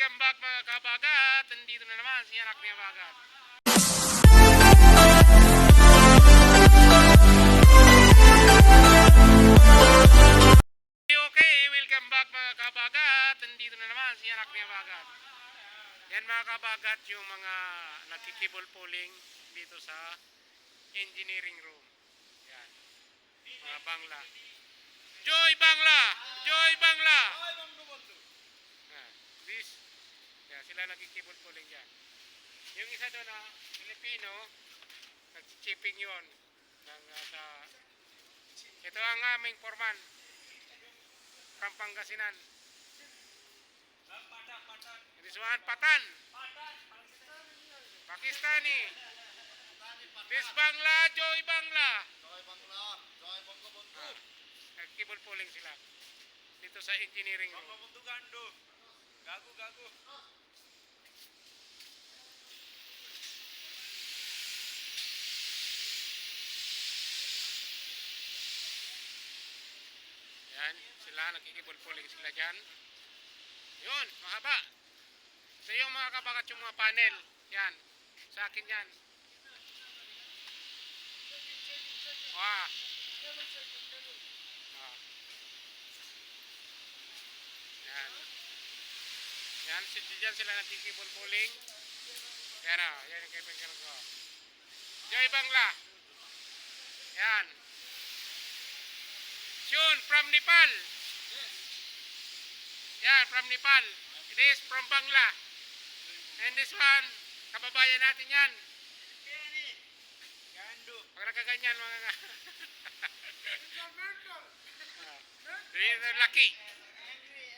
welcome back mga kabagat. Nandito na naman si anak niya bagat. Okay, welcome back mga kabagat. Nandito na naman si anak niya bagat. Yan mga kabagat yung mga nakikibol pooling dito sa engineering room. Yan. Mga bangla. Joy Bangla! Joy Bangla! This, yeah, sila nagkikibol pooling dyan. Yung isa doon na Filipino, nag-chipping yun. Ito ang aming foreman. From Pangasinan. This one, Patan. Pakistani. This Bangla, Joy Bangla. Nagkibol pooling sila. Dito sa engineering room. Gago. Yan, sila nagkikibol pooling sila dyan. Yun, mahaba. So yung mga kabagat yung mga panel. Yan, sa akin yan. Wah. Yan, dyan sila nagkikibol pooling. Yan o, yan yung kaibigan ko. Joy Bangla. Yan. Shun from Nepal. Yan, from Nepal. It is from Bangla. And this one, kababayan natin yan. Pag nakaganyan mga nga.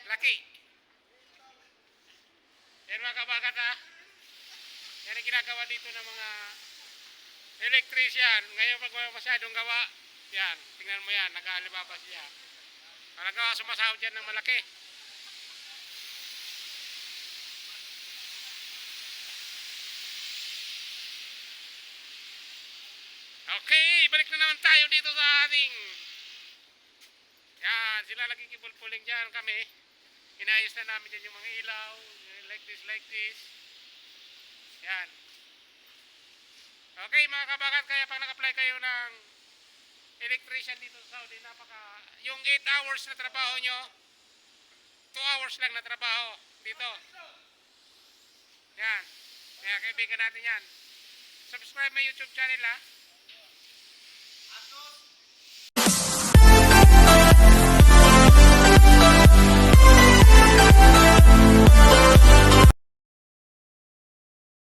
Laki. Yan mga kabagat ha. Yan ang ginagawa dito ng mga electrician. Ngayon pag masyadong gawa, yan, tingnan mo yan, nag-aalibaba siya. Pag nagawa, sumasahod yan ng malaki. Okay, balik na naman tayo dito sa ating. Yan, sila nagkikibol pooling dyan kami. Inayos na namin dyan yung mga ilaw. Like this. Yan. Okay mga kabagat, kaya pag nag-apply kayo ng electrician dito sa Saudi, yung 8 hours na trabaho nyo, 2 hours lang na trabaho dito. Yan. Kaya kaibigan natin yan. Subscribe my YouTube channel ha.